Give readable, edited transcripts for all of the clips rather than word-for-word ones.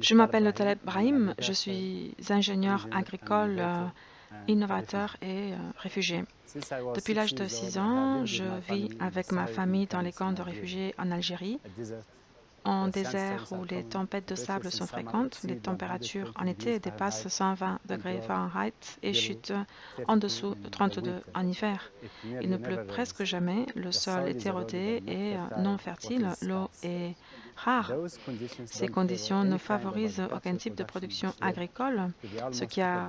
Je m'appelle Taleb Brahim, je suis ingénieur agricole, innovateur et réfugié. Depuis l'âge de 6 ans, je vis avec ma famille dans les camps de réfugiés en Algérie, en désert où les tempêtes de sable sont fréquentes. Les températures en été dépassent 120 degrés Fahrenheit et chutent en dessous de 32 en hiver. Il ne pleut presque jamais, le sol est érodé et non fertile, l'eau est rare. Ces conditions ne favorisent aucun type de production agricole, ce qui a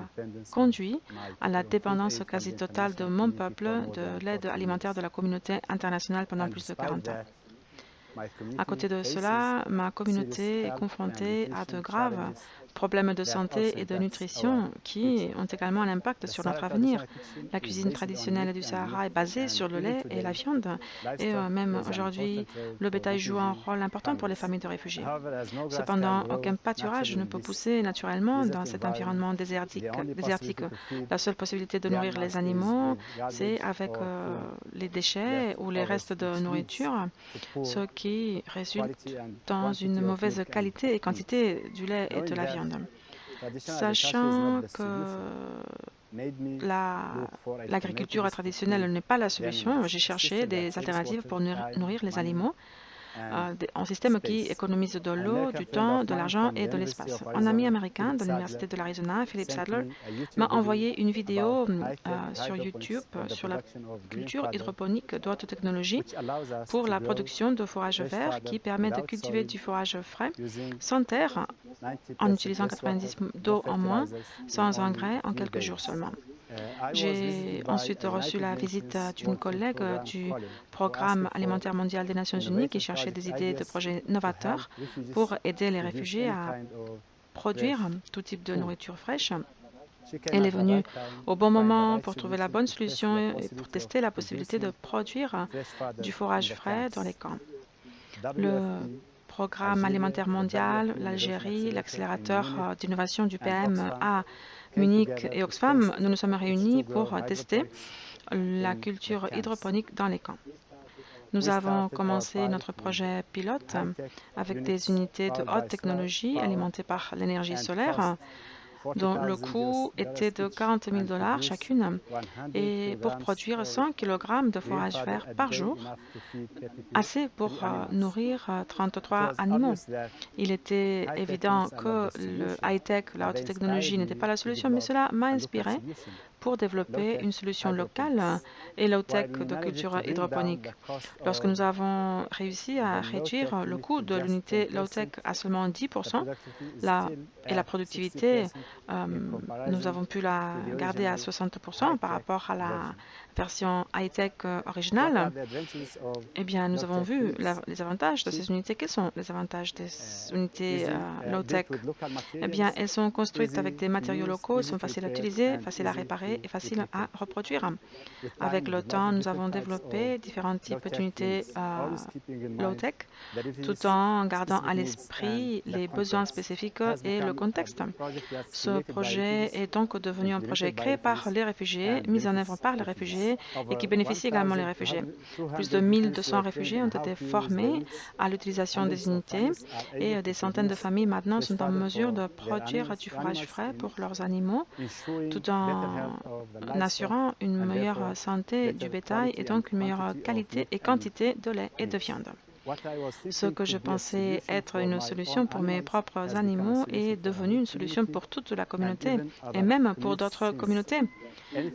conduit à la dépendance quasi totale de mon peuple de l'aide alimentaire de la communauté internationale pendant plus de 40 ans. À côté de cela, ma communauté est confrontée à de graves problèmes de santé et de nutrition qui ont également un impact sur notre avenir. La cuisine traditionnelle du Sahara est basée sur le lait et la viande, et même aujourd'hui, le bétail joue un rôle important pour les familles de réfugiés. Cependant, aucun pâturage ne peut pousser naturellement dans cet environnement désertique. La seule possibilité de nourrir les animaux, c'est avec les déchets ou les restes de nourriture, ce qui résulte dans une mauvaise qualité et quantité du lait et de la viande. Sachant que l'agriculture traditionnelle n'est pas la solution, j'ai cherché des alternatives pour nourrir les animaux, un système qui économise de l'eau, du temps, de l'argent et de l'espace. Un ami américain de l'Université de l'Arizona, Philip Sadler, m'a envoyé une vidéo sur YouTube sur la culture hydroponique de haute technologie pour la production de fourrage vert qui permet de cultiver du fourrage frais, sans terre, en utilisant 90 d'eau en moins, sans engrais, en quelques jours seulement. J'ai ensuite reçu la visite d'une collègue du Programme alimentaire mondial des Nations Unies qui cherchait des idées de projets novateurs pour aider les réfugiés à produire tout type de nourriture fraîche. Elle est venue au bon moment pour trouver la bonne solution et pour tester la possibilité de produire du fourrage frais dans les camps. Le Programme alimentaire mondial, l'Algérie, l'accélérateur d'innovation du PM à Munich et Oxfam, nous nous sommes réunis pour tester la culture hydroponique dans les camps. Nous avons commencé notre projet pilote avec des unités de haute technologie alimentées par l'énergie solaire, dont le coût était de 40 000 $ chacune, et pour produire 100 kg de fourrage vert par jour, assez pour nourrir 33 animaux. Il était évident que le high-tech, la haute technologie, n'était pas la solution, mais cela m'a inspiré pour développer une solution locale et low-tech de culture hydroponique. Lorsque nous avons réussi à réduire le coût de l'unité low-tech à seulement 10%, et la productivité, nous avons pu la garder à 60% par rapport à la version high-tech originale, eh bien, nous avons vu les avantages de ces unités. Quels sont les avantages des unités low-tech? Eh bien, elles sont construites avec des matériaux locaux, elles sont faciles à utiliser, faciles à réparer et faciles à reproduire. Avec le temps, nous avons développé différents types d'unités low-tech, tout en gardant à l'esprit les besoins spécifiques et le contexte. Ce projet est donc devenu un projet créé par les réfugiés, mis en œuvre par les réfugiés et qui bénéficie également les réfugiés. Plus de 1200 réfugiés ont été formés à l'utilisation des unités et des centaines de familles maintenant sont en mesure de produire du fourrage frais pour leurs animaux tout en assurant une meilleure santé du bétail et donc une meilleure qualité et quantité de lait et de viande. Ce que je pensais être une solution pour mes propres animaux est devenu une solution pour toute la communauté et même pour d'autres communautés.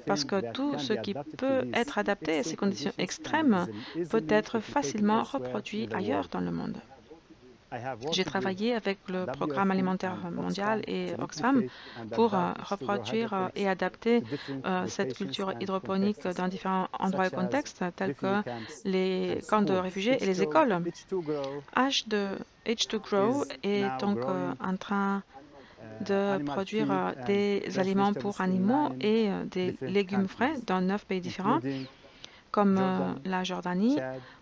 Parce que tout ce qui peut être adapté à ces conditions extrêmes peut être facilement reproduit ailleurs dans le monde. J'ai travaillé avec le Programme alimentaire mondial et Oxfam pour reproduire et adapter cette culture hydroponique dans différents endroits et contextes, tels que les camps de réfugiés et les écoles. H2Grow est donc en train de produire des aliments pour animaux et des légumes frais dans 9 pays différents, comme la Jordanie,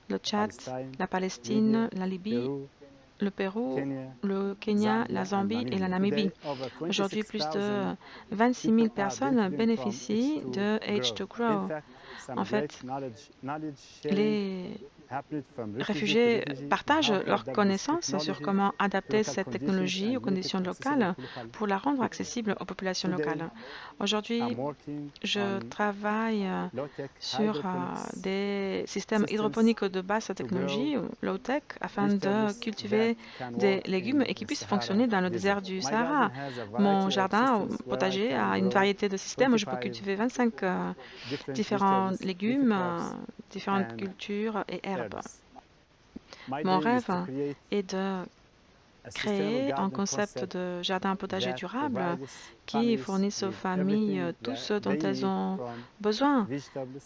le Tchad, la Palestine, la Libye, le Pérou, le Kenya, la Zambie et la Namibie. Aujourd'hui, plus de 26 000 personnes bénéficient de H2Grow. En fait, les réfugiés partagent leurs connaissances sur comment adapter cette technologie aux conditions locales pour la rendre accessible aux populations locales. Aujourd'hui, je travaille sur des systèmes hydroponiques de basse technologie, low-tech, afin de cultiver des légumes et qui puissent fonctionner dans le désert du Sahara. Mon jardin potager a une variété de systèmes où je peux cultiver 25 différents légumes, différentes cultures et herbes. Mon rêve est de créer un concept de jardin potager durable qui fournisse aux familles tout ce dont elles ont besoin,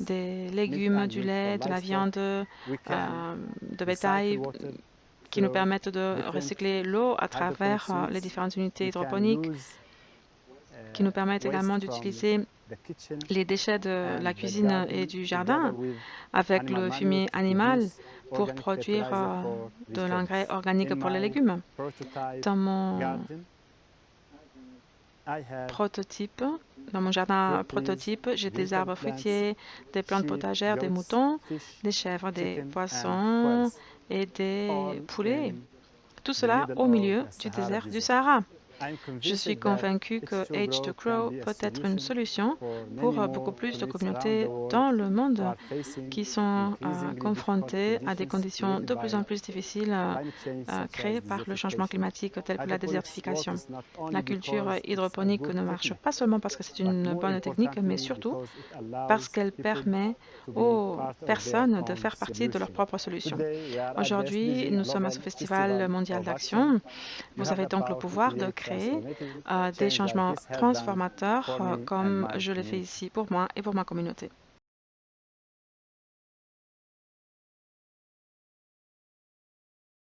des légumes, du lait, de la viande, de bétail, qui nous permettent de recycler l'eau à travers les différentes unités hydroponiques, qui nous permettent également d'utiliser les déchets de la cuisine et du jardin avec le fumier animal pour produire de l'engrais organique pour les légumes. Dans mon prototype, dans mon jardin prototype, j'ai des arbres fruitiers, des plantes potagères, des moutons, des chèvres, des poissons et des poulets. Tout cela au milieu du désert du Sahara. Je suis convaincu que H2Grow peut être une solution pour beaucoup plus de communautés dans le monde qui sont confrontées à des conditions de plus en plus difficiles créées par le changement climatique tel que la désertification. La culture hydroponique ne marche pas seulement parce que c'est une bonne technique, mais surtout parce qu'elle permet aux personnes de faire partie de leurs propres solutions. Aujourd'hui, nous sommes à ce Festival mondial d'action. Vous avez donc le pouvoir de créer des changements transformateurs comme je l'ai fait ici pour moi et pour ma communauté.